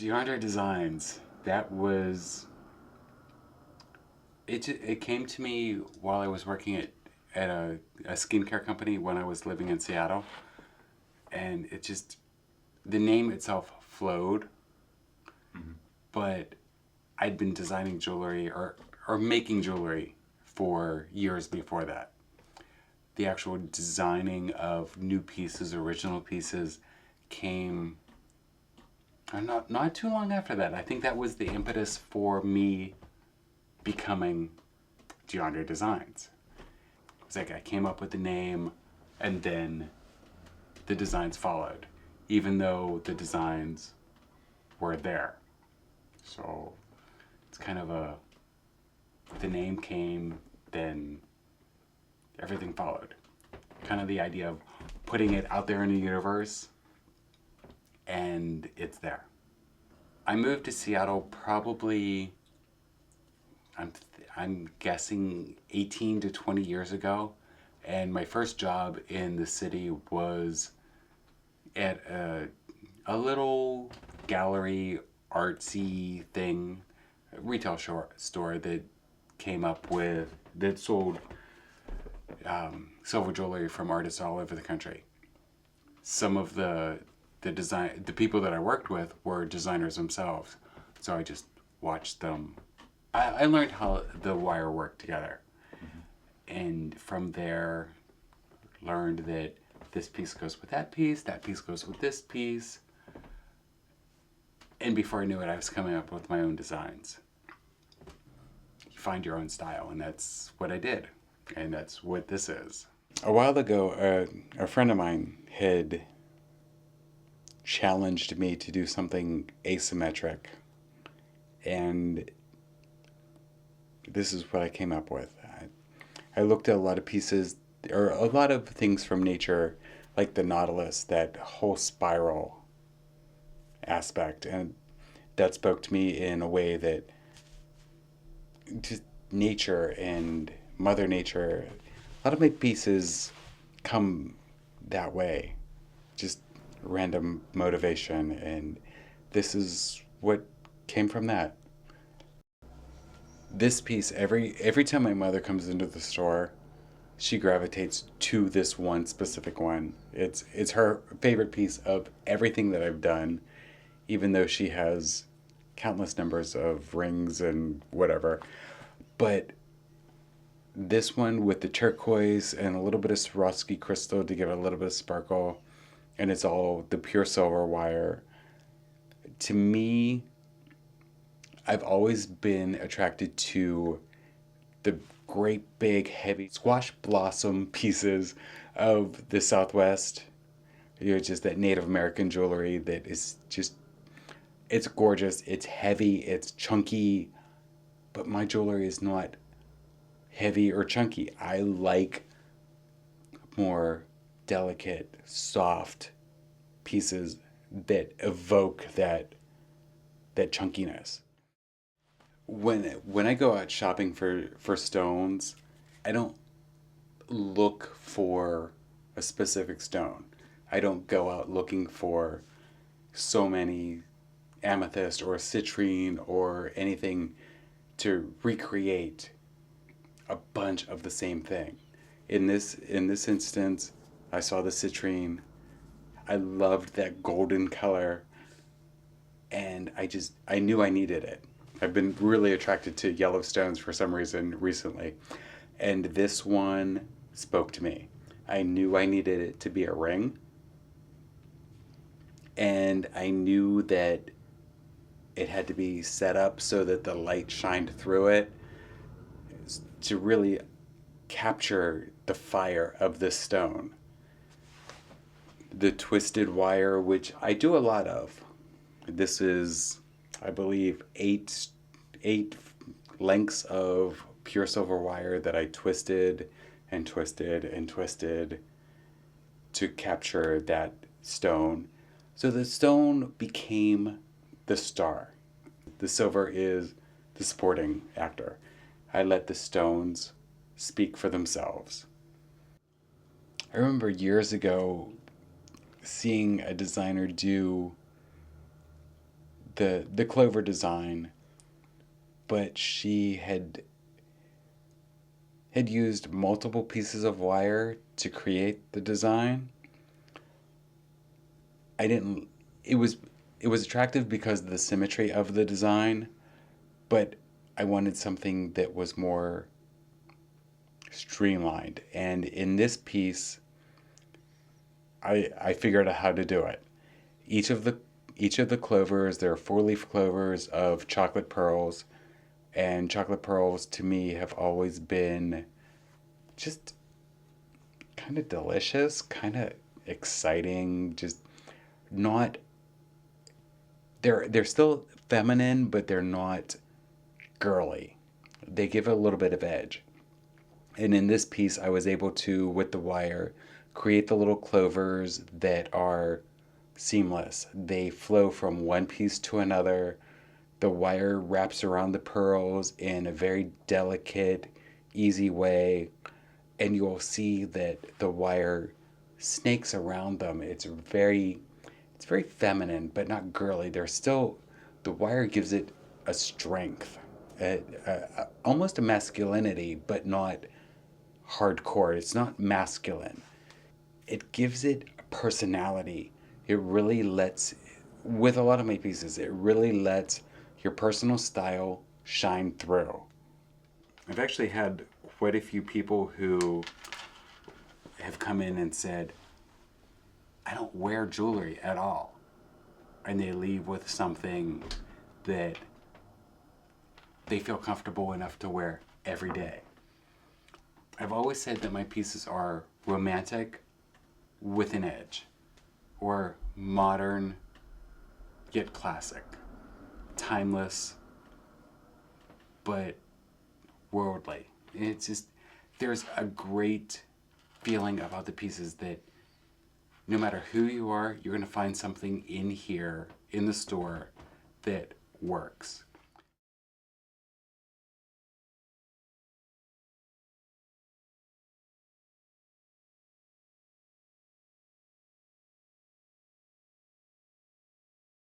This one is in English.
DeAndreaDesigns. That was it. It came to me while I was working at a skincare company when I was living in Seattle, and it just the name itself flowed. But I'd been designing jewelry or making jewelry for years before that. The actual designing of new pieces, original pieces, came not too long after that. I think that was the impetus for me becoming DeAndreaDesigns. It was like I came up with the name, and then the designs followed, even though the designs were there. So it's kind of the name came, then everything followed. Kind of the idea of putting it out there in the universe, and it's there. I moved to Seattle probably, I'm guessing 18 to 20 years ago, and my first job in the city was at a little gallery artsy thing, retail store that came up with, that sold silver jewelry from artists all over the country. Some of the people that I worked with were designers themselves, so I just watched them. I learned how the wire worked together, and from there learned that this piece goes with that piece goes with this piece, and before I knew it, I was coming up with my own designs. You find your own style, and that's what I did, and that's what this is. A while ago, a friend of mine had challenged me to do something asymmetric, and this is what I came up with. I looked at a lot of pieces, or a lot of things from nature, like the nautilus, that whole spiral aspect, and that spoke to me in a way that just nature and Mother Nature, a lot of my pieces come that way, just random motivation, and this is what came from that. This piece, every time my mother comes into the store, she gravitates to this one specific one. It's her favorite piece of everything that I've done, even though she has countless numbers of rings and whatever. But this one with the turquoise and a little bit of Swarovski crystal to give it a little bit of sparkle, and it's all the pure silver wire. To me, I've always been attracted to the great big heavy squash blossom pieces of the Southwest. Just that Native American jewelry that is just, it's gorgeous, it's heavy, it's chunky, but my jewelry is not heavy or chunky. I like more delicate, soft pieces that evoke that chunkiness. When I go out shopping for stones, I don't look for a specific stone. I don't go out looking for so many amethyst or citrine or anything to recreate a bunch of the same thing. In this instance, I saw the citrine. I loved that golden color, and I knew I needed it. I've been really attracted to yellow stones for some reason recently, and this one spoke to me. I knew I needed it to be a ring, and I knew that it had to be set up so that the light shined through it to really capture the fire of this stone. The twisted wire, which I do a lot of. This is, I believe, eight lengths of pure silver wire that I twisted and twisted and twisted to capture that stone. So the stone became the star. The silver is the supporting actor. I let the stones speak for themselves. I remember years ago seeing a designer do the clover design, but she had used multiple pieces of wire to create the design. I didn't it was it was attractive because of the symmetry of the design, but I wanted something that was more streamlined. And in this piece, I figured out how to do it. Each of the each of the clovers, there are four-leaf clovers of chocolate pearls, and chocolate pearls to me have always been just kind of delicious, kind of exciting, just not they're still feminine, but they're not girly. They give it a little bit of edge. And in this piece, I was able to, with the wire, create the little clovers that are seamless. They flow from one piece to another. The wire wraps around the pearls in a very delicate, easy way. And you'll see that the wire snakes around them. It's very feminine, but not girly. There's still, the wire gives it a strength, almost a masculinity, but not hardcore. It's not masculine. It gives it a personality. It really lets, with a lot of my pieces, it really lets your personal style shine through. I've actually had quite a few people who have come in and said, I don't wear jewelry at all. And they leave with something that they feel comfortable enough to wear every day. I've always said that my pieces are romantic with an edge, or modern yet classic, timeless but worldly. It's just, there's a great feeling about the pieces that no matter who you are, you're going to find something in here in the store that works.